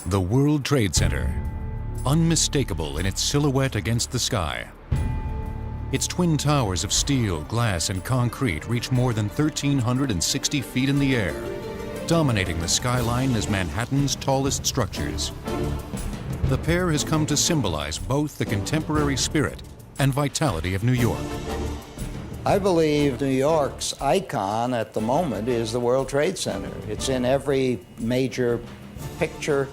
The World Trade Center, unmistakable in its silhouette against the sky. Its twin towers of steel, glass, and concrete reach more than 1,360 feet in the air, dominating the skyline as Manhattan's tallest structures. The pair has come to symbolize both the contemporary spirit and vitality of New York. I believe New York's icon at the moment is the World Trade Center. It's in every major picture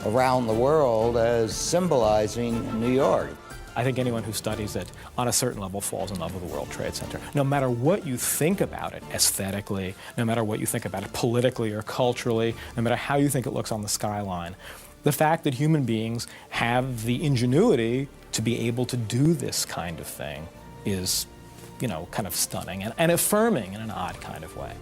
around the world as symbolizing New York. I think anyone who studies it on a certain level falls in love with the World Trade Center. No matter what you think about it aesthetically, no matter what you think about it politically or culturally, no matter how you think it looks on the skyline, the fact that human beings have the ingenuity to be able to do this kind of thing is, you know, kind of stunning and affirming in an odd kind of way.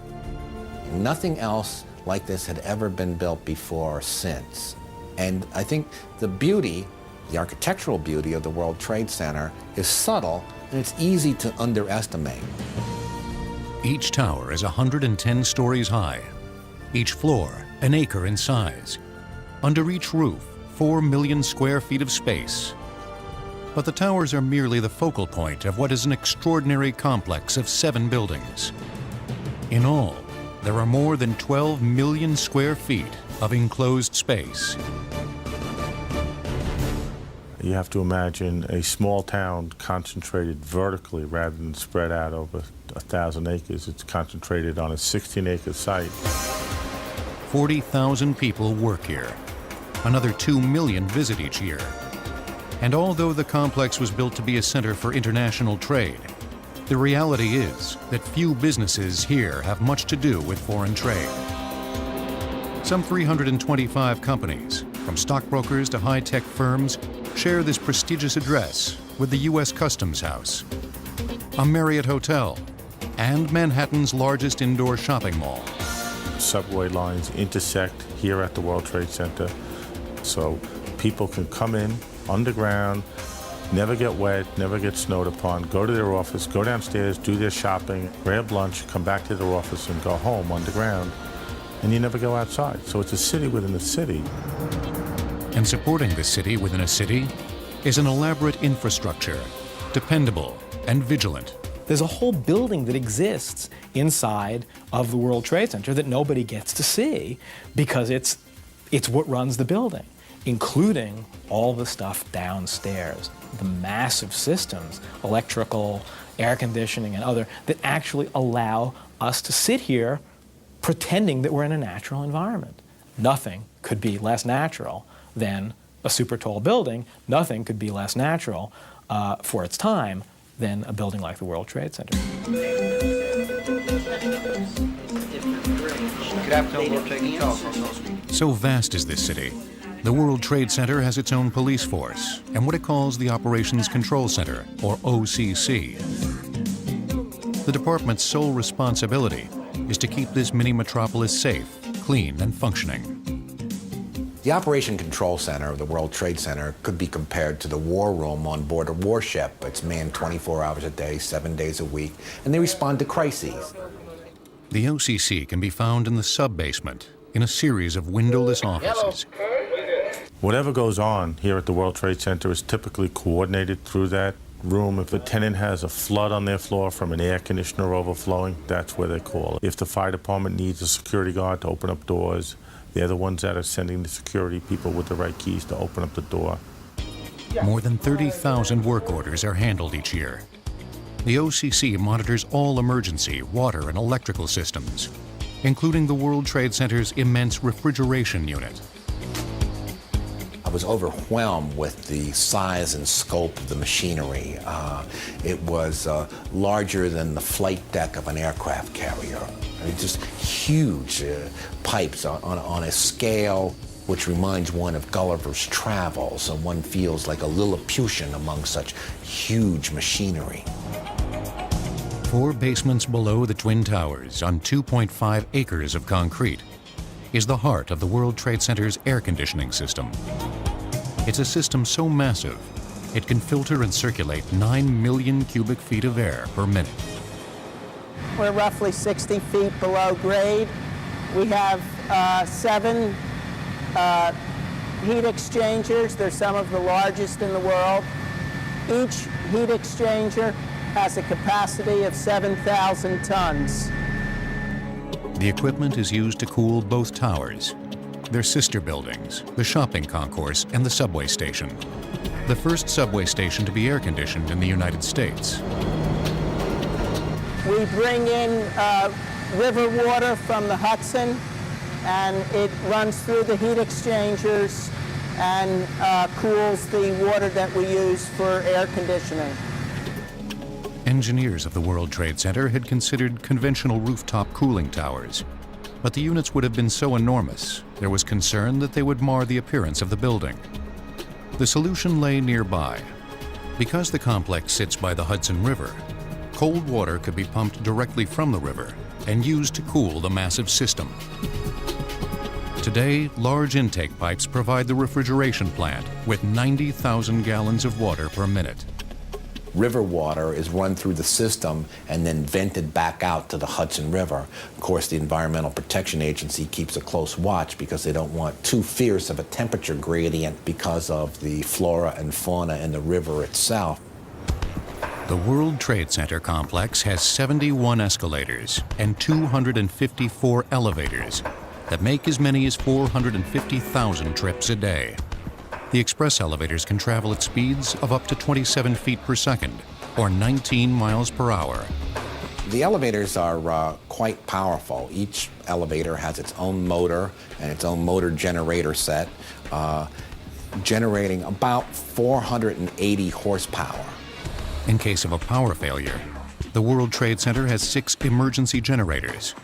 Nothing else like this had ever been built before or since. And I think the beauty, the architectural beauty of the World Trade Center is subtle and it's easy to underestimate. Each tower is 110 stories high, each floor an acre in size. Under each roof, 4 million square feet of space. But the towers are merely the focal point of what is an extraordinary complex of 7 buildings. In all, there are more than 12 million square feet of enclosed space. You have to imagine a small town concentrated vertically rather than spread out over 1,000 acres. It's concentrated on a 16-acre site. 40,000 people work here. Another 2 million visit each year. And although the complex was built to be a center for international trade, the reality is that few businesses here have much to do with foreign trade. Some 325 companies, from stockbrokers to high-tech firms, share this prestigious address with the U.S. Customs House, a Marriott hotel, and Manhattan's largest indoor shopping mall. Subway lines intersect here at the World Trade Center, so people can come in underground, never get wet, never get snowed upon, go to their office, go downstairs, do their shopping, grab lunch, come back to their office and go home underground, and you never go outside. So it's a city within a city. And supporting the city within a city is an elaborate infrastructure, dependable and vigilant. There's a whole building that exists inside of the World Trade Center that nobody gets to see because it's what runs the building, including all the stuff downstairs, the massive systems, electrical, air conditioning, and other, that actually allow us to sit here pretending that we're in a natural environment. Nothing could be less natural than a super tall building. Nothing could be less natural for its time than a building like the World Trade Center. So vast is this city. The World Trade Center has its own police force and what it calls the Operations Control Center, or OCC. The department's sole responsibility is to keep this mini metropolis safe, clean, and functioning. The Operation Control Center of the World Trade Center could be compared to the war room on board a warship. It's manned 24 hours a day, 7 days a week, and they respond to crises. The OCC can be found in the sub-basement in a series of windowless offices. Whatever goes on here at the World Trade Center is typically coordinated through that room. If a tenant has a flood on their floor from an air conditioner overflowing, that's where they call. If the fire department needs a security guard to open up doors, they're the ones that are sending the security people with the right keys to open up the door. More than 30,000 work orders are handled each year. The OCC monitors all emergency water and electrical systems, including the World Trade Center's immense refrigeration unit. I was overwhelmed with the size and scope of the machinery. It was larger than the flight deck of an aircraft carrier. I mean, just huge pipes on a scale which reminds one of Gulliver's Travels, so one feels like a Lilliputian among such huge machinery. 4 basements below the Twin Towers on 2.5 acres of concrete is the heart of the World Trade Center's air conditioning system. It's a system so massive, it can filter and circulate 9 million cubic feet of air per minute. We're roughly 60 feet below grade. We have 7 heat exchangers. They're some of the largest in the world. Each heat exchanger has a capacity of 7,000 tons. The equipment is used to cool both towers, their sister buildings, the shopping concourse, and the subway station. The first subway station to be air-conditioned in the United States. We bring in river water from the Hudson, and it runs through the heat exchangers and cools the water that we use for air conditioning. Engineers of the World Trade Center had considered conventional rooftop cooling towers, but the units would have been so enormous, there was concern that they would mar the appearance of the building. The solution lay nearby. Because the complex sits by the Hudson River, cold water could be pumped directly from the river and used to cool the massive system. Today, large intake pipes provide the refrigeration plant with 90,000 gallons of water per minute. River water is run through the system and then vented back out to the Hudson River. Of course, the Environmental Protection Agency keeps a close watch because they don't want too fierce of a temperature gradient because of the flora and fauna in the river itself. The World Trade Center complex has 71 escalators and 254 elevators that make as many as 450,000 trips a day. The express elevators can travel at speeds of up to 27 feet per second, or 19 miles per hour. The elevators are quite powerful. Each elevator has its own motor and its own motor generator set, generating about 480 horsepower. In case of a power failure, the World Trade Center has 6 emergency generators.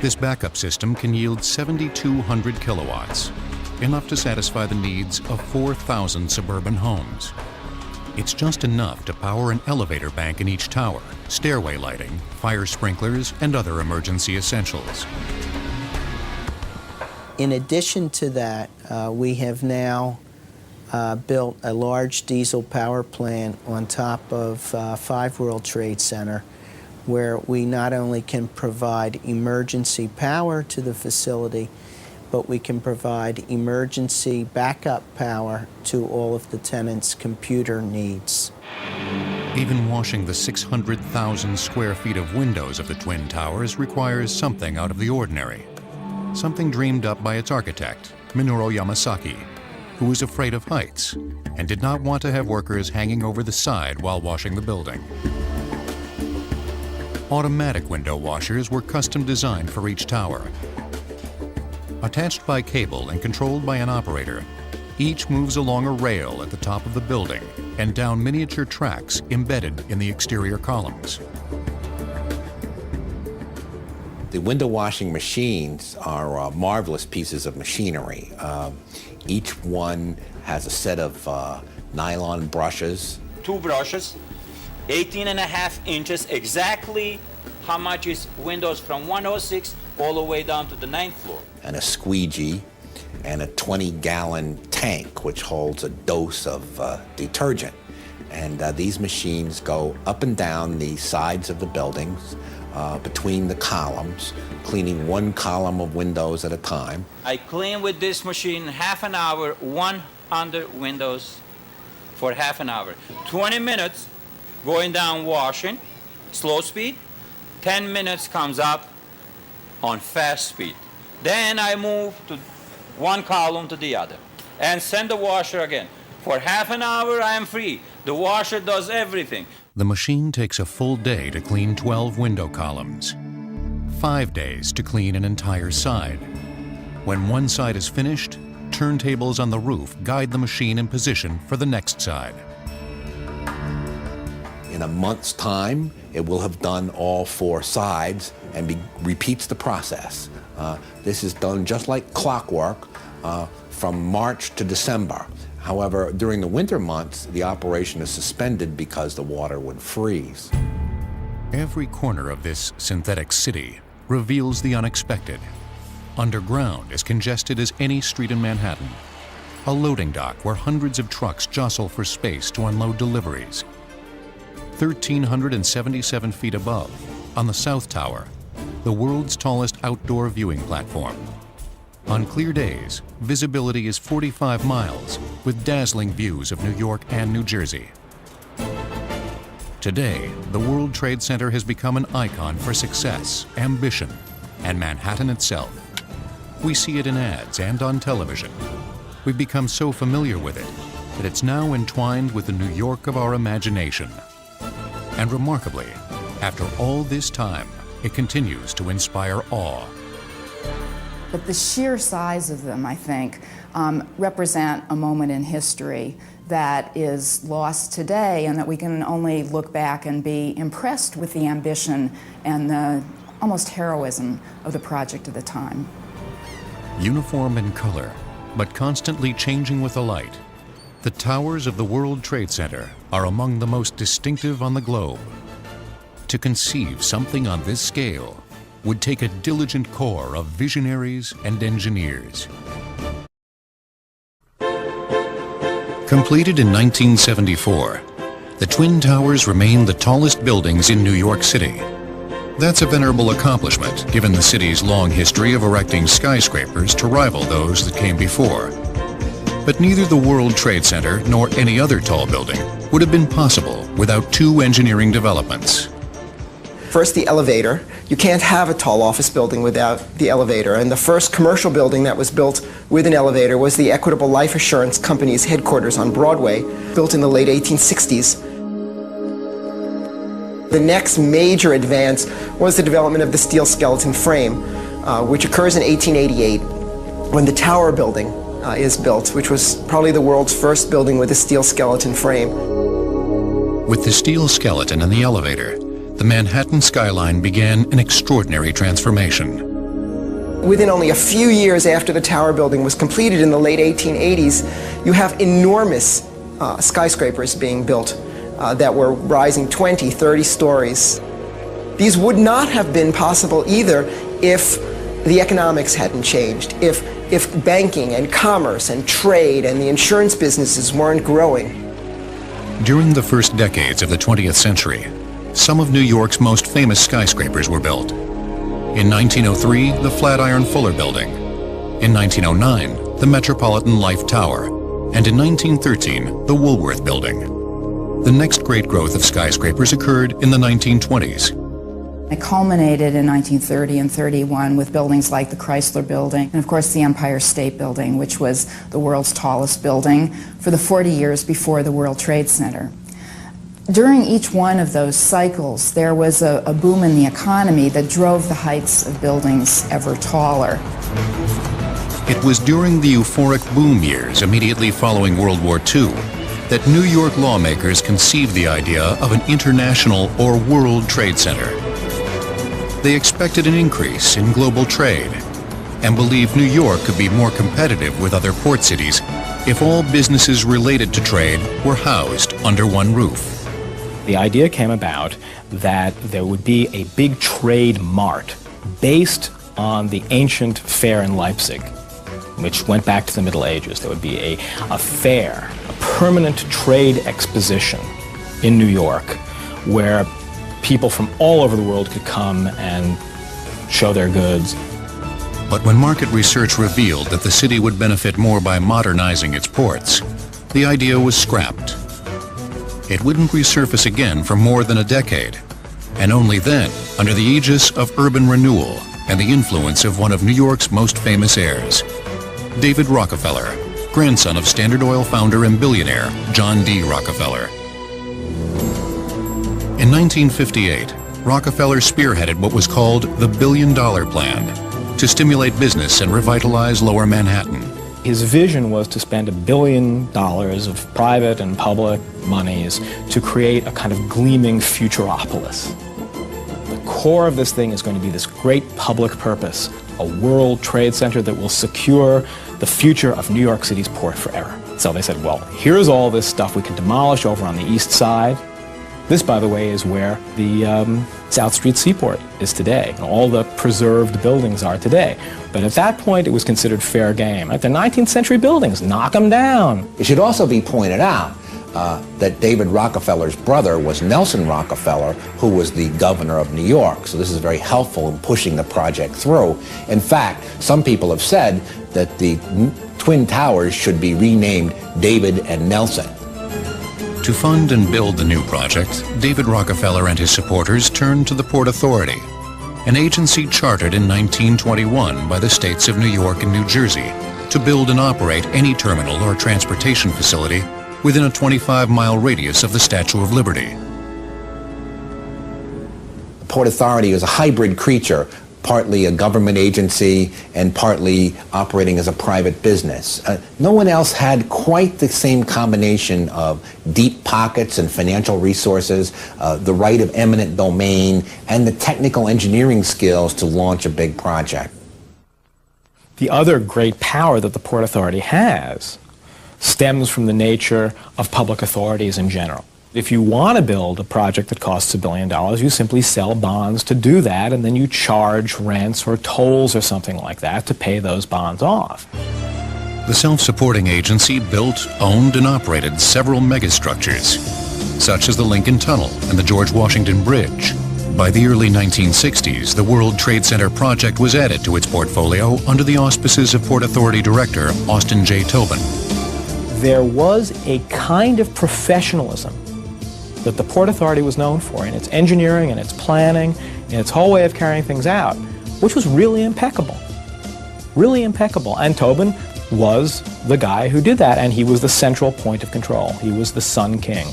This backup system can yield 7,200 kilowatts, enough to satisfy the needs of 4,000 suburban homes. It's just enough to power an elevator bank in each tower, stairway lighting, fire sprinklers, and other emergency essentials. In addition to that, we have now built a large diesel power plant on top of 5 World Trade Center, where we not only can provide emergency power to the facility, but we can provide emergency backup power to all of the tenants' computer needs. Even washing the 600,000 square feet of windows of the Twin Towers requires something out of the ordinary. Something dreamed up by its architect, Minoru Yamasaki, who was afraid of heights and did not want to have workers hanging over the side while washing the building. Automatic window washers were custom designed for each tower. Attached by cable and controlled by an operator, each moves along a rail at the top of the building and down miniature tracks embedded in the exterior columns. The window washing machines are marvelous pieces of machinery. Each one has a set of nylon brushes. 2 brushes, 18.5 inches, exactly how much is windows from 106 all the way down to the 9th floor. And a squeegee, and a 20-gallon tank, which holds a dose of detergent. And these machines go up and down the sides of the buildings, between the columns, cleaning 1 column of windows at a time. I clean with this machine half an hour, 100 windows for half an hour. 20 minutes going down washing, slow speed. 10 minutes comes up on fast speed. Then I move to 1 column to the other and send the washer again. For half an hour I am free. The washer does everything. The machine takes a full day to clean 12 window columns, 5 days to clean an entire side. When one side is finished, turntables on the roof guide the machine in position for the next side. In a month's time, it will have done all 4 sides and repeats the process. This is done just like clockwork from March to December. However, during the winter months, the operation is suspended because the water would freeze. Every corner of this synthetic city reveals the unexpected. Underground, as congested as any street in Manhattan. A loading dock where hundreds of trucks jostle for space to unload deliveries. 1,377 feet above, on the South Tower, the world's tallest outdoor viewing platform. On clear days, visibility is 45 miles with dazzling views of New York and New Jersey. Today, the World Trade Center has become an icon for success, ambition, and Manhattan itself. We see it in ads and on television. We've become so familiar with it that it's now entwined with the New York of our imagination. And remarkably, after all this time, it continues to inspire awe. But the sheer size of them, I think, represent a moment in history that is lost today, and that we can only look back and be impressed with the ambition and the almost heroism of the project at the time. Uniform in color, but constantly changing with the light, the towers of the World Trade Center are among the most distinctive on the globe. To conceive something on this scale would take a diligent corps of visionaries and engineers. Completed in 1974, the Twin Towers remain the tallest buildings in New York City. That's a venerable accomplishment given the city's long history of erecting skyscrapers to rival those that came before. But neither the World Trade Center nor any other tall building would have been possible without two engineering developments. First, the elevator. You can't have a tall office building without the elevator. And the first commercial building that was built with an elevator was the Equitable Life Assurance Company's headquarters on Broadway, built in the late 1860s. The next major advance was the development of the steel skeleton frame, which occurs in 1888 when the Tower Building is built, which was probably the world's first building with a steel skeleton frame. With the steel skeleton and the elevator, the Manhattan skyline began an extraordinary transformation. Within only a few years after the Tower Building was completed in the late 1880s, you have enormous skyscrapers being built that were rising 20, 30 stories. These would not have been possible either if the economics hadn't changed, if banking and commerce and trade and the insurance businesses weren't growing. During the first decades of the 20th century, some of New York's most famous skyscrapers were built. In 1903, the Flatiron Fuller Building. In 1909, the Metropolitan Life Tower. And in 1913, the Woolworth Building. The next great growth of skyscrapers occurred in the 1920s. It culminated in 1930 and 31 with buildings like the Chrysler Building and, of course, the Empire State Building, which was the world's tallest building for the 40 years before the World Trade Center. During each one of those cycles, there was a boom in the economy that drove the heights of buildings ever taller. It was during the euphoric boom years immediately following World War II that New York lawmakers conceived the idea of an international or World Trade Center. They expected an increase in global trade and believed New York could be more competitive with other port cities if all businesses related to trade were housed under one roof. The idea came about that there would be a big trade mart based on the ancient fair in Leipzig, which went back to the Middle Ages. There would be a fair, a permanent trade exposition in New York where people from all over the world could come and show their goods. But when market research revealed that the city would benefit more by modernizing its ports, the idea was scrapped. It wouldn't resurface again for more than a decade, and only then under the aegis of urban renewal and the influence of one of New York's most famous heirs, David Rockefeller, grandson of Standard Oil founder and billionaire John D. Rockefeller. In 1958, Rockefeller spearheaded what was called the $1 billion plan to stimulate business and revitalize Lower Manhattan. His vision was to spend $1 billion of private and public monies to create a kind of gleaming futuropolis. The core of this thing is going to be this great public purpose, a World Trade Center that will secure the future of New York City's port forever. So they said, well, here's all this stuff we can demolish over on the east side. This, by the way, is where the South Street Seaport is today, and all the preserved buildings are today. But at that point, it was considered fair game. At the 19th century buildings, knock them down. It should also be pointed out that David Rockefeller's brother was Nelson Rockefeller, who was the governor of New York. So this is very helpful in pushing the project through. In fact, some people have said that the Twin Towers should be renamed David and Nelson. To fund and build the new project, David Rockefeller and his supporters turned to the Port Authority, an agency chartered in 1921 by the states of New York and New Jersey to build and operate any terminal or transportation facility within a 25-mile radius of the Statue of Liberty. The Port Authority is a hybrid creature, partly a government agency and partly operating as a private business. No one else had quite the same combination of deep pockets and financial resources, the right of eminent domain, and the technical engineering skills to launch a big project. The other great power that the Port Authority has stems from the nature of public authorities in general. If you want to build a project that costs $1 billion, you simply sell bonds to do that, and then you charge rents or tolls or something like that to pay those bonds off. The self-supporting agency built, owned, and operated several megastructures, such as the Lincoln Tunnel and the George Washington Bridge. By the early 1960s, the World Trade Center project was added to its portfolio under the auspices of Port Authority Director Austin J. Tobin. There was a kind of professionalism that the Port Authority was known for in its engineering and its planning and its whole way of carrying things out, which was really impeccable. Really impeccable. And Tobin was the guy who did that, and he was the central point of control. He was the Sun King.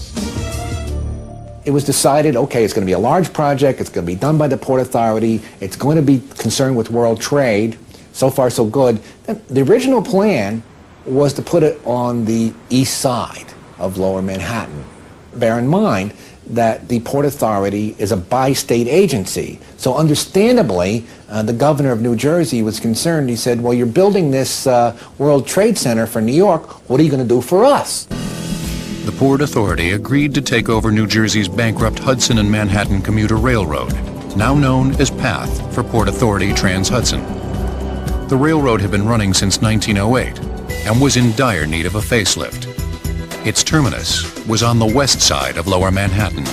It was decided, okay, it's going to be a large project, it's going to be done by the Port Authority, it's going to be concerned with world trade. So far, so good. The original plan was to put it on the east side of Lower Manhattan. Bear in mind that the Port Authority is a bi-state agency. So understandably, the governor of New Jersey was concerned. He said, well, you're building this World Trade Center for New York. What are you going to do for us? The Port Authority agreed to take over New Jersey's bankrupt Hudson and Manhattan Commuter Railroad, now known as PATH for Port Authority Trans-Hudson. The railroad had been running since 1908 and was in dire need of a facelift. Its terminus was on the west side of Lower Manhattan.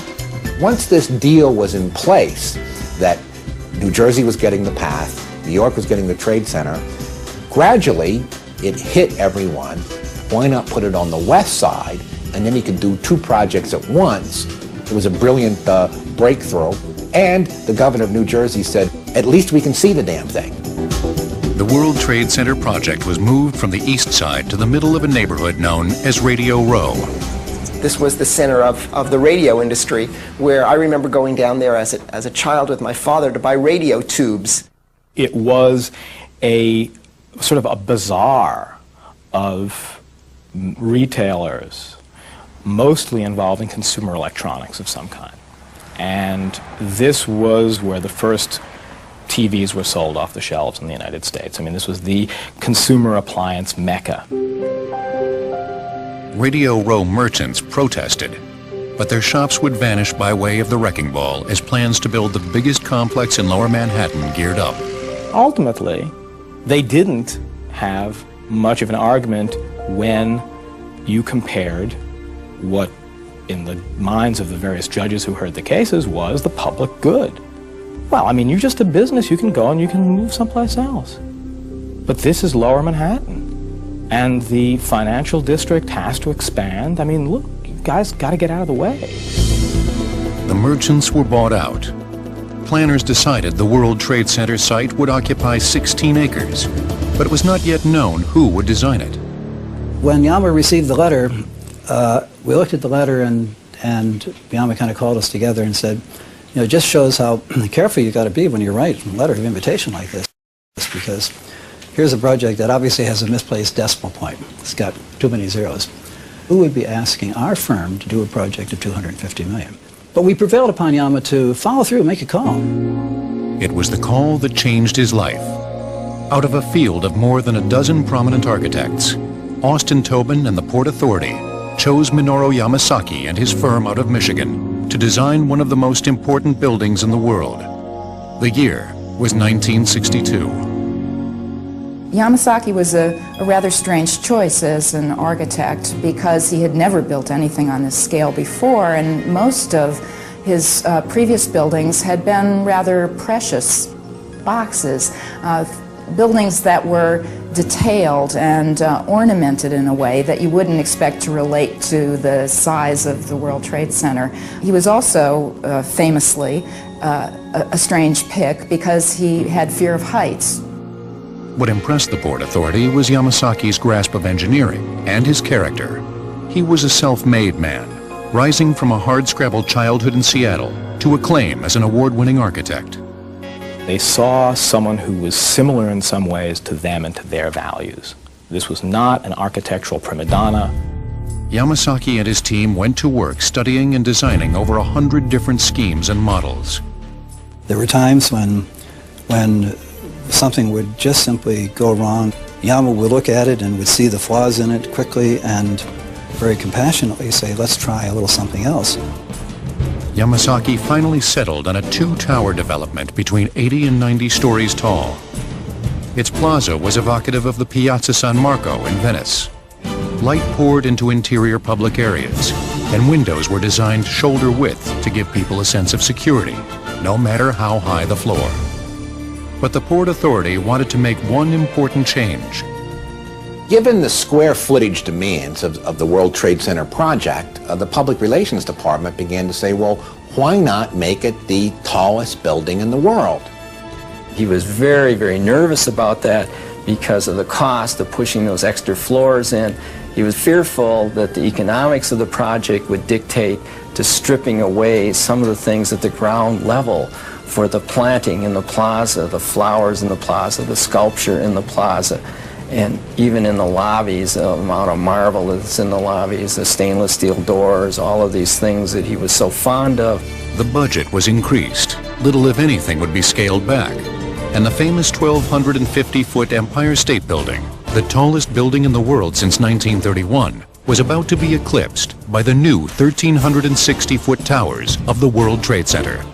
Once this deal was in place, that New Jersey was getting the PATH, New York was getting the Trade Center, gradually it hit everyone. Why not put it on the west side, and then you could do two projects at once? It was a brilliant breakthrough, and the governor of New Jersey said, at least we can see the damn thing. The World Trade Center project was moved from the east side to the middle of a neighborhood known as Radio Row. This was the center of the radio industry, where I remember going down there as a child with my father to buy radio tubes. It was a sort of a bazaar of retailers, mostly involving consumer electronics of some kind. And this was where the first TVs were sold off the shelves in the United States. I mean, this was the consumer appliance mecca. Radio Row merchants protested, but their shops would vanish by way of the wrecking ball as plans to build the biggest complex in Lower Manhattan geared up. Ultimately, they didn't have much of an argument when you compared what, in the minds of the various judges who heard the cases, was the public good. Well, I mean, you're just a business. You can go and you can move someplace else. But this is Lower Manhattan, and the financial district has to expand. I mean, look, you guys got to get out of the way. The merchants were bought out. Planners decided the World Trade Center site would occupy 16 acres, but it was not yet known who would design it. When Yama received the letter, we looked at the letter, and Yama kind of called us together and said, you know, it just shows how careful you got to be when you write a letter of invitation like this, because here's a project that obviously has a misplaced decimal point. It's got too many zeros. Who would be asking our firm to do a project of $250 million? But we prevailed upon Yama to follow through and make a call. It was the call that changed his life. Out of a field of more than a dozen prominent architects, Austin Tobin and the Port Authority chose Minoru Yamasaki and his firm out of Michigan to design one of the most important buildings in the world. The year was 1962. Yamasaki was a rather strange choice as an architect because he had never built anything on this scale before, and most of his previous buildings had been rather precious boxes, buildings that were detailed and ornamented in a way that you wouldn't expect to relate to the size of the World Trade Center. He was also famously a strange pick because he had fear of heights. What impressed the Port Authority was Yamasaki's grasp of engineering and his character. He was a self-made man, rising from a hard-scrabble childhood in Seattle to acclaim as an award-winning architect. They saw someone who was similar in some ways to them and to their values. This was not an architectural prima donna. Yamasaki and his team went to work studying and designing over 100 different schemes and models. There were times when something would just simply go wrong. Yama would look at it and would see the flaws in it quickly and very compassionately say, let's try a little something else. Yamasaki finally settled on a 2-tower development between 80 and 90 stories tall. Its plaza was evocative of the Piazza San Marco in Venice. Light poured into interior public areas, and windows were designed shoulder width to give people a sense of security, no matter how high the floor. But the Port Authority wanted to make one important change. Given the square footage demands of the World Trade Center project, the Public Relations Department began to say, well, why not make it the tallest building in the world? He was very, very nervous about that because of the cost of pushing those extra floors in. He was fearful that the economics of the project would dictate to stripping away some of the things at the ground level for the planting in the plaza, the flowers in the plaza, the sculpture in the plaza. And even in the lobbies, the amount of marble that's in the lobbies, the stainless steel doors, all of these things that he was so fond of. The budget was increased. Little, if anything, would be scaled back. And the famous 1,250-foot Empire State Building, the tallest building in the world since 1931, was about to be eclipsed by the new 1,360-foot towers of the World Trade Center.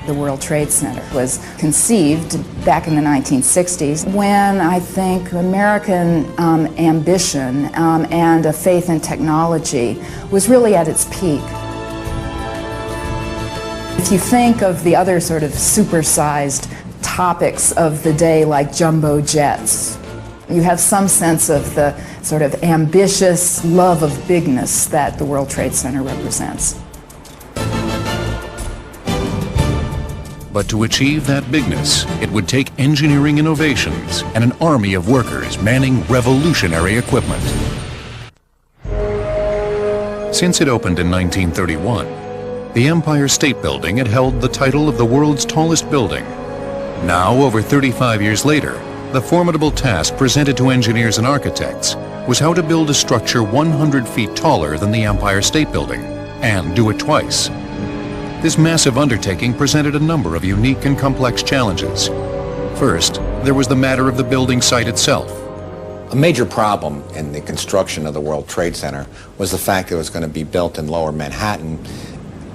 The World Trade Center was conceived back in the 1960s when I think American ambition and a faith in technology was really at its peak. If you think of the other sort of supersized topics of the day like jumbo jets, you have some sense of the sort of ambitious love of bigness that the World Trade Center represents. But to achieve that bigness, it would take engineering innovations and an army of workers manning revolutionary equipment. Since it opened in 1931, the Empire State Building had held the title of the world's tallest building. Now, over 35 years later, the formidable task presented to engineers and architects was how to build a structure 100 feet taller than the Empire State Building, and do it twice. This massive undertaking presented a number of unique and complex challenges. First, there was the matter of the building site itself. A major problem in the construction of the World Trade Center was the fact that it was going to be built in Lower Manhattan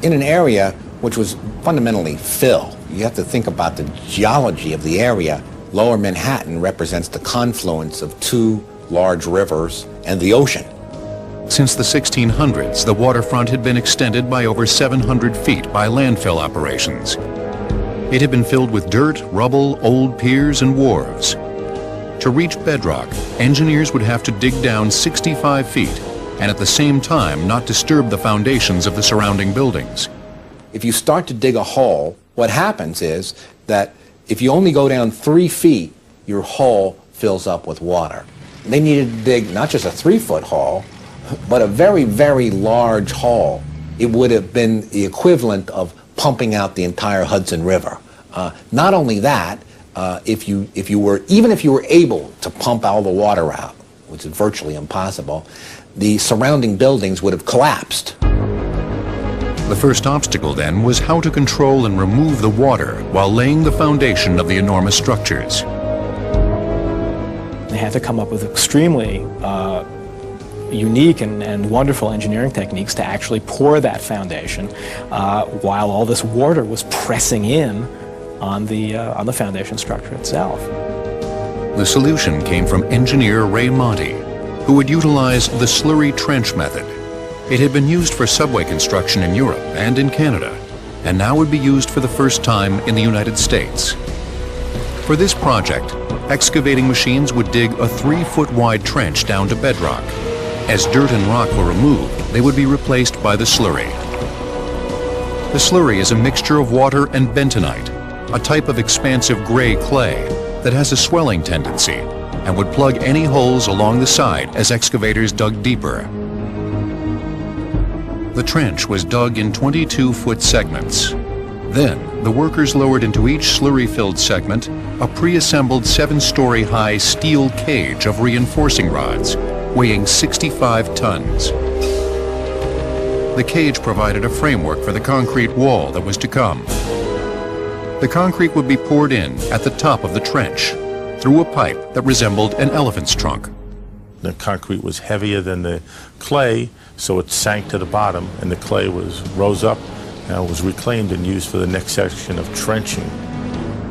in an area which was fundamentally fill. You have to think about the geology of the area. Lower Manhattan represents the confluence of 2 large rivers and the ocean. Since the 1600s, the waterfront had been extended by over 700 feet by landfill operations. It had been filled with dirt, rubble, old piers, and wharves. To reach bedrock, engineers would have to dig down 65 feet and at the same time not disturb the foundations of the surrounding buildings. If you start to dig a hole, what happens is that if you only go down 3 feet, your hole fills up with water. They needed to dig not just a 3-foot hole, but a very, very large hole. It would have been the equivalent of pumping out the entire Hudson River. Not only that, even if you were able to pump all the water out, which is virtually impossible, the surrounding buildings would have collapsed. The first obstacle then was how to control and remove the water while laying the foundation of the enormous structures. They had to come up with extremely unique and wonderful engineering techniques to actually pour that foundation while all this water was pressing in on the foundation structure itself. The solution came from engineer Ray Monti, who would utilize the slurry trench method. It had been used for subway construction in Europe and in Canada, and now would be used for the first time in the United States. For this project, excavating machines would dig a 3-foot wide trench down to bedrock. As dirt and rock were removed, they would be replaced by the slurry. The slurry is a mixture of water and bentonite, a type of expansive gray clay that has a swelling tendency and would plug any holes along the side as excavators dug deeper. The trench was dug in 22-foot segments. Then, the workers lowered into each slurry-filled segment a pre-assembled 7-story high steel cage of reinforcing rods, weighing 65 tons. The cage provided a framework for the concrete wall that was to come. The concrete would be poured in at the top of the trench through a pipe that resembled an elephant's trunk. The concrete was heavier than the clay, so it sank to the bottom, and the clay rose up and was reclaimed and used for the next section of trenching.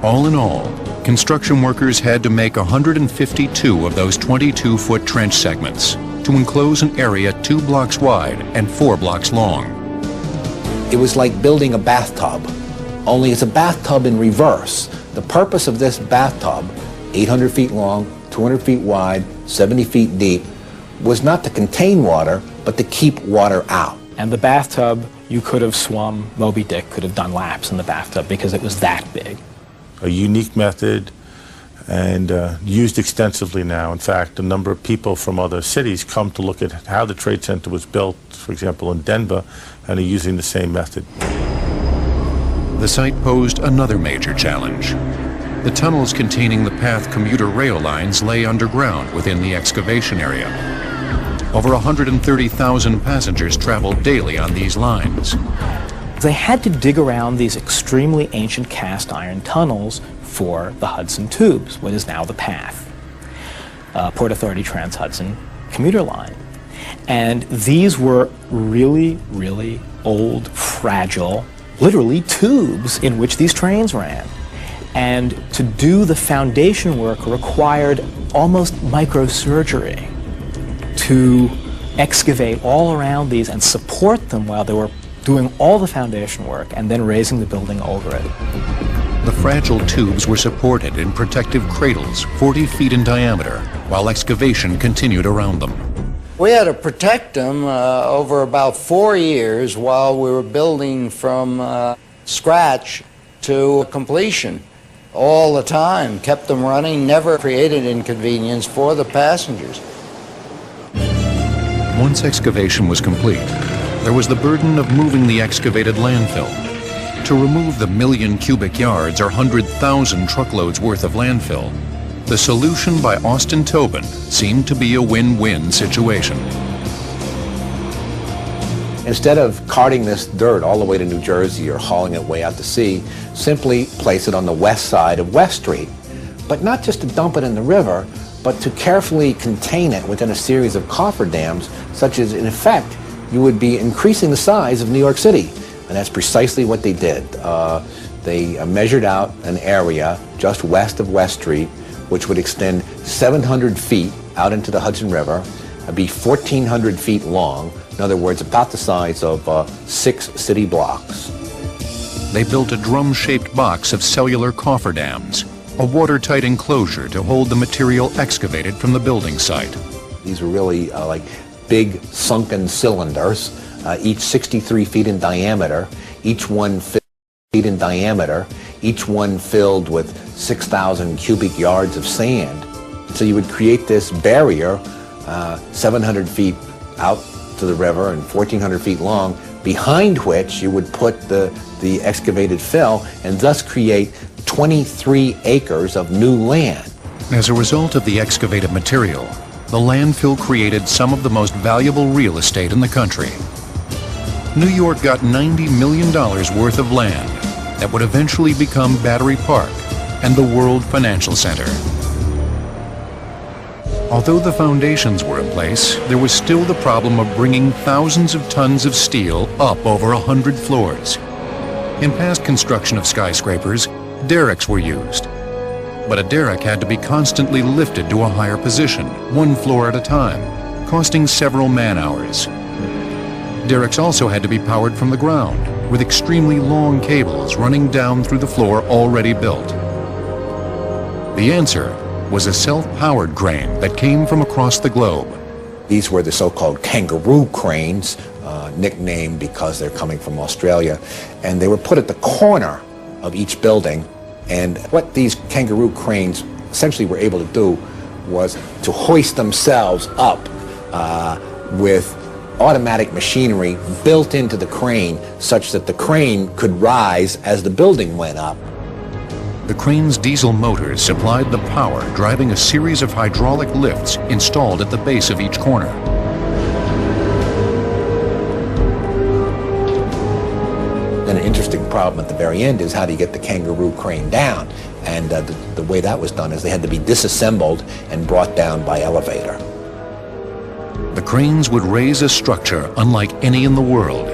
All in all, construction workers had to make 152 of those 22-foot trench segments to enclose an area 2 blocks wide and 4 blocks long. It was like building a bathtub, only it's a bathtub in reverse. The purpose of this bathtub, 800 feet long, 200 feet wide, 70 feet deep, was not to contain water, but to keep water out. And the bathtub, you could have swum, Moby Dick could have done laps in the bathtub because it was that big. A unique method and used extensively now. In fact, a number of people from other cities come to look at how the Trade Center was built, for example, in Denver, and are using the same method. The site posed another major challenge. The tunnels containing the PATH commuter rail lines lay underground within the excavation area. Over 130,000 passengers traveled daily on these lines. They had to dig around these extremely ancient cast iron tunnels for the Hudson Tubes, what is now the PATH, Port Authority Trans-Hudson commuter line. And these were really, really old, fragile, literally tubes in which these trains ran. And to do the foundation work required almost microsurgery to excavate all around these and support them while they were doing all the foundation work and then raising the building over it. The fragile tubes were supported in protective cradles 40 feet in diameter while excavation continued around them. We had to protect them over about 4 years while we were building from scratch to completion. All the time, kept them running, never created inconvenience for the passengers. Once excavation was complete, there was the burden of moving the excavated landfill. To remove the 1 million cubic yards or 100,000 truckloads worth of landfill, the solution by Austin Tobin seemed to be a win-win situation. Instead of carting this dirt all the way to New Jersey or hauling it way out to sea, simply place it on the west side of West Street. But not just to dump it in the river, but to carefully contain it within a series of cofferdams, such as, in effect, you would be increasing the size of New York City. And that's precisely what they did. They measured out an area just west of West Street, which would extend 700 feet out into the Hudson River, be 1,400 feet long, in other words, about the size of 6 city blocks. They built a drum-shaped box of cellular cofferdams, a watertight enclosure to hold the material excavated from the building site. These were really like big sunken cylinders, each 63 feet in diameter, each one 50 feet in diameter, each one filled with 6,000 cubic yards of sand. So you would create this barrier 700 feet out to the river and 1,400 feet long, behind which you would put the excavated fill and thus create 23 acres of new land. As a result of the excavated material, the landfill created some of the most valuable real estate in the country. New York got $90 million worth of land that would eventually become Battery Park and the World Financial Center. Although the foundations were in place, there was still the problem of bringing thousands of tons of steel up over 100 floors. In past construction of skyscrapers, derricks were used. but a derrick had to be constantly lifted to a higher position, one floor at a time, costing several man-hours. Derricks also had to be powered from the ground, with extremely long cables running down through the floor already built. The answer was a self-powered crane that came from across the globe. These were the so-called kangaroo cranes, nicknamed because they're coming from Australia, and they were put at the corner of each building. And what these kangaroo cranes essentially were able to do was to hoist themselves up with automatic machinery built into the crane such that the crane could rise as the building went up. The crane's diesel motors supplied the power, driving a series of hydraulic lifts installed at the base of each corner. Then an interesting problem at the very end is how do you get the kangaroo crane down? And the way that was done is they had to be disassembled and brought down by elevator. The cranes would raise a structure unlike any in the world.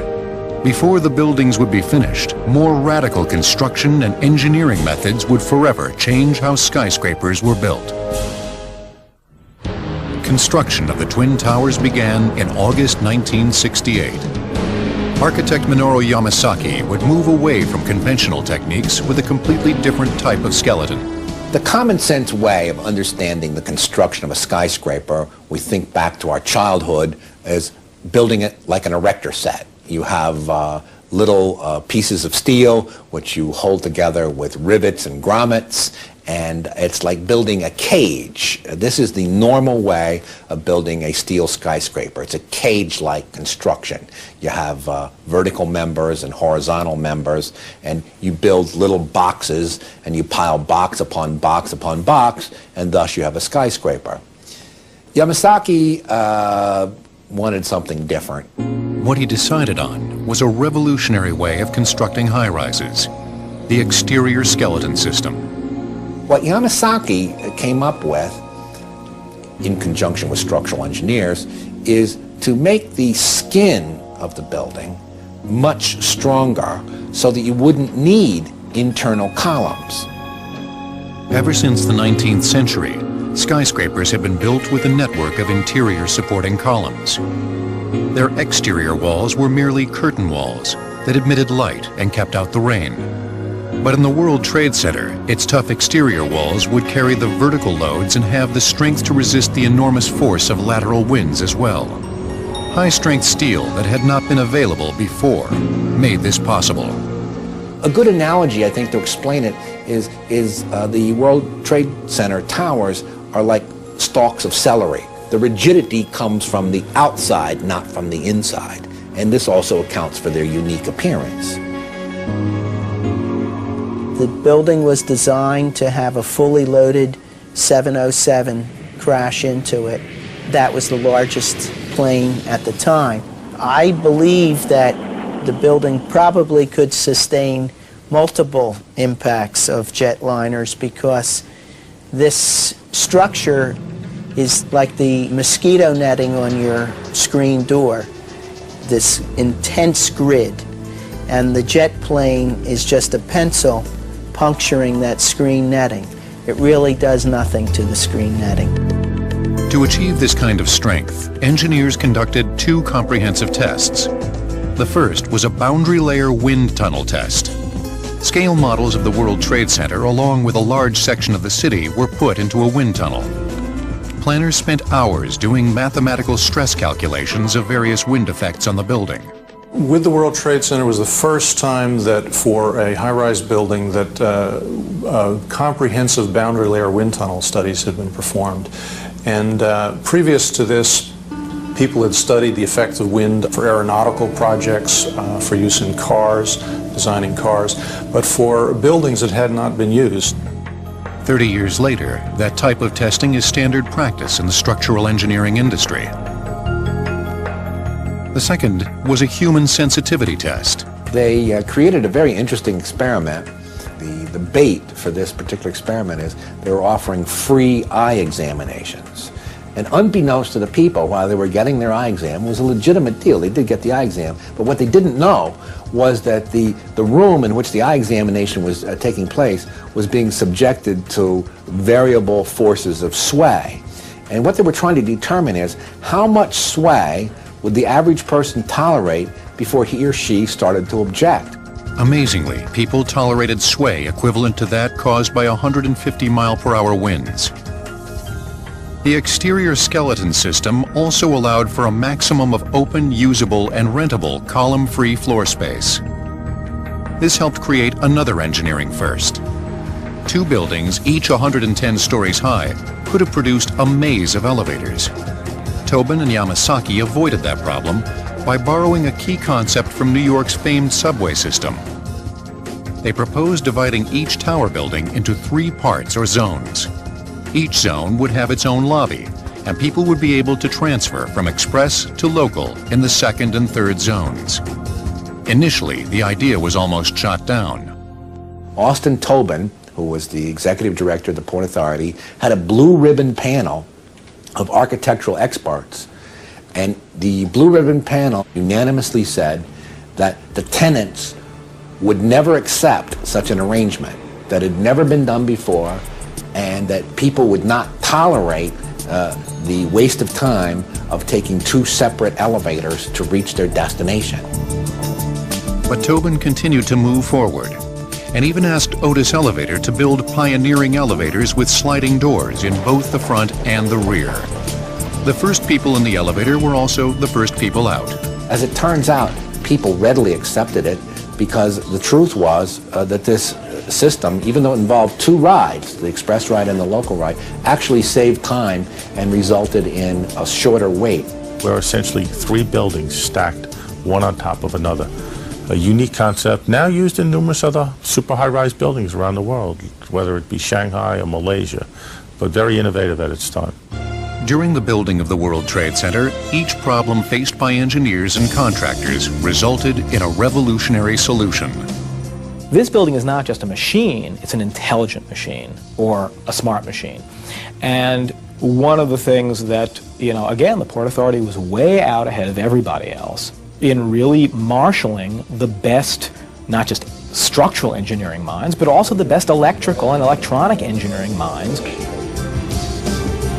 Before the buildings would be finished, more radical construction and engineering methods would forever change how skyscrapers were built. Construction of the Twin Towers began in August 1968. Architect Minoru Yamasaki would move away from conventional techniques with a completely different type of skeleton. The common sense way of understanding the construction of a skyscraper, we think back to our childhood, is building it like an erector set. You have little pieces of steel which you hold together with rivets and grommets, and it's like building a cage. This is the normal way of building a steel skyscraper. It's a cage-like construction. You have vertical members and horizontal members, and you build little boxes, and you pile box upon box upon box, and thus you have a skyscraper. Yamasaki wanted something different. What he decided on was a revolutionary way of constructing high-rises, the exterior skeleton system. What Yamasaki came up with, in conjunction with structural engineers, is to make the skin of the building much stronger so that you wouldn't need internal columns. Ever since the 19th century, skyscrapers have been built with a network of interior supporting columns. Their exterior walls were merely curtain walls that admitted light and kept out the rain. But in the World Trade Center, its tough exterior walls would carry the vertical loads and have the strength to resist the enormous force of lateral winds as well. High-strength steel that had not been available before made this possible. A good analogy, I think, to explain it is the World Trade Center towers are like stalks of celery. The rigidity comes from the outside, not from the inside. And this also accounts for their unique appearance. The building was designed to have a fully loaded 707 crash into it. That was the largest plane at the time. I believe that the building probably could sustain multiple impacts of jetliners because this structure is like the mosquito netting on your screen door, this intense grid, and the jet plane is just a pencil puncturing that screen netting. It really does nothing to the screen netting. To achieve this kind of strength, engineers conducted two comprehensive tests. The first was a boundary layer wind tunnel test. Scale models of the World Trade Center, along with a large section of the city, were put into a wind tunnel. Planners spent hours doing mathematical stress calculations of various wind effects on the building. With the World Trade Center was the first time that for a high-rise building that comprehensive boundary layer wind tunnel studies had been performed. And previous to this, people had studied the effect of wind for aeronautical projects, for use in cars, designing cars, but for buildings that had not been used. 30 years later, that type of testing is standard practice in the structural engineering industry. The second was a human sensitivity test. They created a very interesting experiment. The bait for this particular experiment is they were offering free eye examinations. And unbeknownst to the people, while they were getting their eye exam, it was a legitimate deal. They did get the eye exam. But what they didn't know was that the room in which the eye examination was taking place was being subjected to variable forces of sway. And what they were trying to determine is how much sway would the average person tolerate before he or she started to object. Amazingly, people tolerated sway equivalent to that caused by 150-mile-per-hour winds. The exterior skeleton system also allowed for a maximum of open, usable, and rentable column-free floor space. This helped create another engineering first. 2 buildings, each 110 stories high, could have produced a maze of elevators. Tobin and Yamasaki avoided that problem by borrowing a key concept from New York's famed subway system. They proposed dividing each tower building into 3 parts or zones. Each zone would have its own lobby, and people would be able to transfer from express to local in the 2nd and 3rd zones. Initially, the idea was almost shot down. Austin Tobin, who was the executive director of the Port Authority, had a blue ribbon panel of architectural experts. And the blue ribbon panel unanimously said that the tenants would never accept such an arrangement, that had never been done before, and that people would not tolerate the waste of time of taking 2 separate elevators to reach their destination. But Tobin continued to move forward, and even asked Otis Elevator to build pioneering elevators with sliding doors in both the front and the rear. The first people in the elevator were also the first people out. As it turns out, people readily accepted it because the truth was that this system, even though it involved 2 rides, the express ride and the local ride, actually saved time and resulted in a shorter wait. We're essentially 3 buildings stacked one on top of another. A unique concept now used in numerous other super high-rise buildings around the world, whether it be Shanghai or Malaysia, but very innovative at its time. During the building of the World Trade Center, each problem faced by engineers and contractors resulted in a revolutionary solution. This building is not just a machine, it's an intelligent machine or a smart machine. And one of the things that, again, the Port Authority was way out ahead of everybody else in really marshaling the best, not just structural engineering minds, but also the best electrical and electronic engineering minds.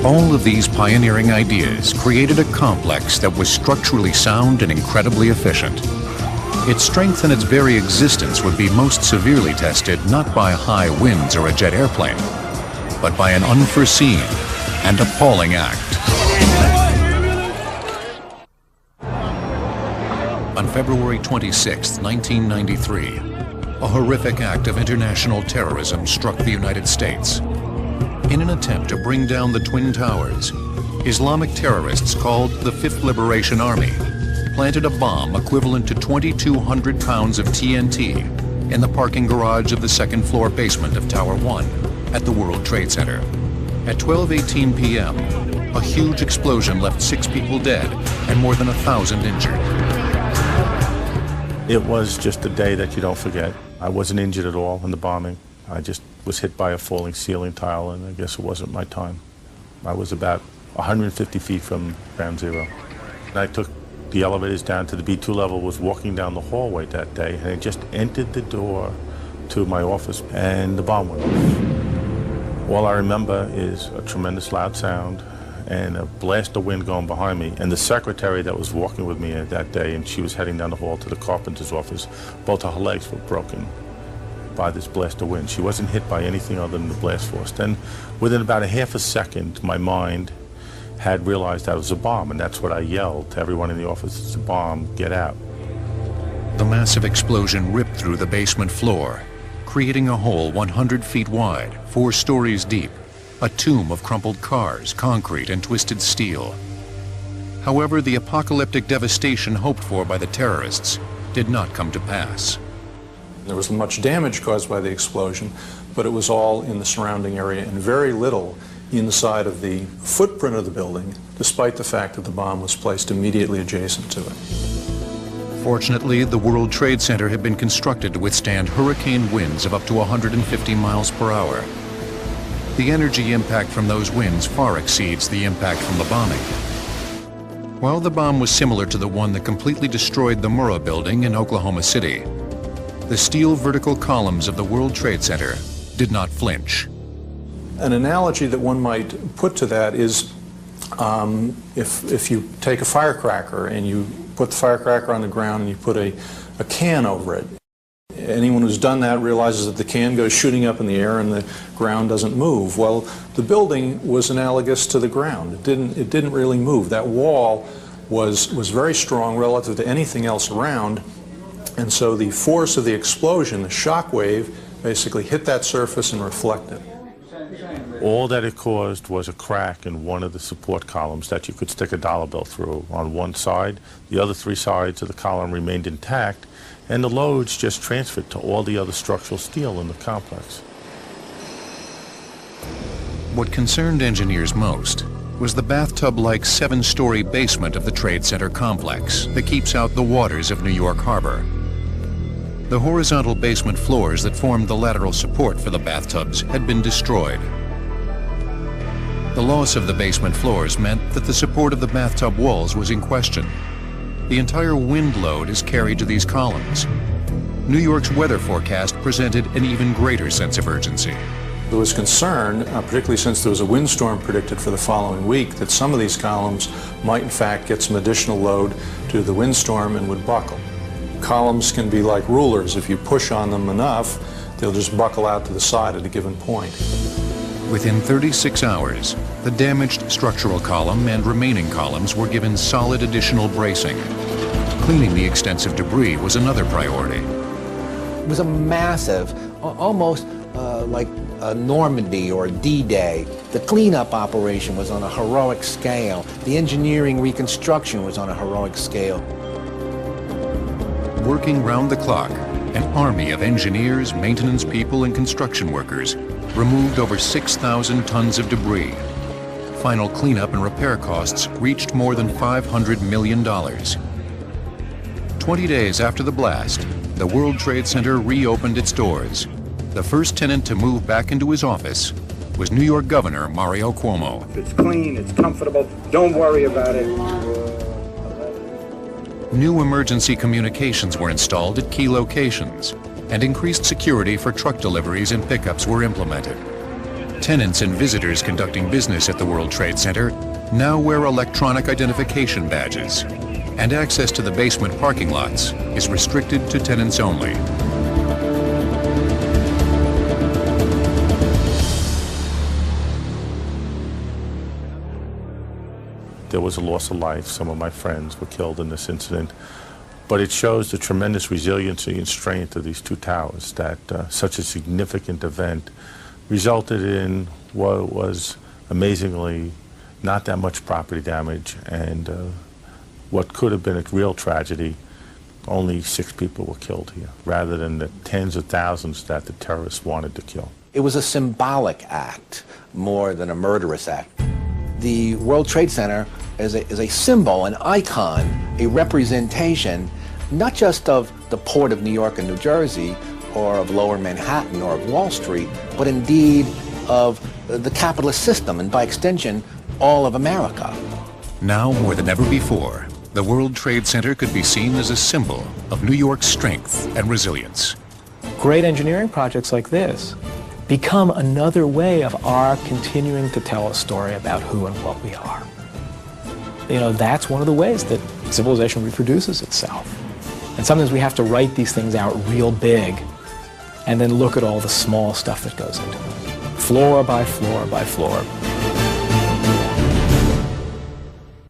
All of these pioneering ideas created a complex that was structurally sound and incredibly efficient. Its strength and its very existence would be most severely tested not by high winds or a jet airplane, but by an unforeseen and appalling act. On February 26, 1993, a horrific act of international terrorism struck the United States. In an attempt to bring down the Twin Towers, Islamic terrorists called the Fifth Liberation Army planted a bomb equivalent to 2,200 pounds of TNT in the parking garage of the 2nd floor basement of Tower 1 at the World Trade Center. At 12:18 p.m., a huge explosion left 6 people dead and more than 1,000 injured. It was just a day that you don't forget. I wasn't injured at all in the bombing. I just was hit by a falling ceiling tile, and I guess it wasn't my time. I was about 150 feet from ground zero. And I took the elevators down to the B2 level, was walking down the hallway that day, and I just entered the door to my office, and the bomb went off. All I remember is a tremendous loud sound and a blast of wind going behind me. And the secretary that was walking with me that day, and she was heading down the hall to the carpenter's office, both of her legs were broken by this blast of wind. She wasn't hit by anything other than the blast force. Then within about a half a second, my mind had realized that it was a bomb, and that's what I yelled to everyone in the office: "It's a bomb, get out." The massive explosion ripped through the basement floor, creating a hole 100 feet wide, 4 stories deep, a tomb of crumpled cars, concrete, and twisted steel. However, the apocalyptic devastation hoped for by the terrorists did not come to pass. There was much damage caused by the explosion, but it was all in the surrounding area and very little inside of the footprint of the building, despite the fact that the bomb was placed immediately adjacent to it. Fortunately, the World Trade Center had been constructed to withstand hurricane winds of up to 150 miles per hour. The energy impact from those winds far exceeds the impact from the bombing. While the bomb was similar to the one that completely destroyed the Murrah building in Oklahoma City, the steel vertical columns of the World Trade Center did not flinch. An analogy that one might put to that is if you take a firecracker and you put the firecracker on the ground and you put a can over it. Anyone who's done that realizes that the can goes shooting up in the air and the ground doesn't move. Well, the building was analogous to the ground. It didn't really move. That wall was very strong relative to anything else around, and so the force of the explosion, the shock wave, basically hit that surface and reflected. All that it caused was a crack in one of the support columns that you could stick a dollar bill through on one side. The other three sides of the column remained intact, and the loads just transferred to all the other structural steel in the complex. What concerned engineers most was the bathtub-like 7-story basement of the Trade Center complex that keeps out the waters of New York Harbor. The horizontal basement floors that formed the lateral support for the bathtubs had been destroyed. The loss of the basement floors meant that the support of the bathtub walls was in question. The entire wind load is carried to these columns. New York's weather forecast presented an even greater sense of urgency. There was concern, particularly since there was a windstorm predicted for the following week, that some of these columns might in fact get some additional load due to the windstorm and would buckle. Columns can be like rulers. If you push on them enough, they'll just buckle out to the side at a given point. Within 36 hours, the damaged structural column and remaining columns were given solid additional bracing. Cleaning the extensive debris was another priority. It was a massive, almost like Normandy or D-Day. The cleanup operation was on a heroic scale. The engineering reconstruction was on a heroic scale. Working round the clock, an army of engineers, maintenance people, and construction workers removed over 6,000 tons of debris. Final cleanup and repair costs reached more than $500 million. 20 days after the blast, the World Trade Center reopened its doors. The first tenant to move back into his office was New York Governor Mario Cuomo. It's clean, it's comfortable, don't worry about it. New emergency communications were installed at key locations, and increased security for truck deliveries and pickups were implemented. Tenants and visitors conducting business at the World Trade Center now wear electronic identification badges, and access to the basement parking lots is restricted to tenants only. There was a loss of life. Some of my friends were killed in this incident. But it shows the tremendous resiliency and strength of these two towers, that such a significant event resulted in what was amazingly not that much property damage, and what could have been a real tragedy, only 6 people were killed here, rather than the tens of thousands that the terrorists wanted to kill. It was a symbolic act more than a murderous act. The World Trade Center is a symbol, an icon, a representation, not just of the port of New York and New Jersey, or of Lower Manhattan, or of Wall Street, but indeed of the capitalist system, and by extension, all of America. Now more than ever before, the World Trade Center could be seen as a symbol of New York's strength and resilience. Great engineering projects like this become another way of our continuing to tell a story about who and what we are. You know, that's one of the ways that civilization reproduces itself. And sometimes we have to write these things out real big and then look at all the small stuff that goes into it. Floor by floor by floor,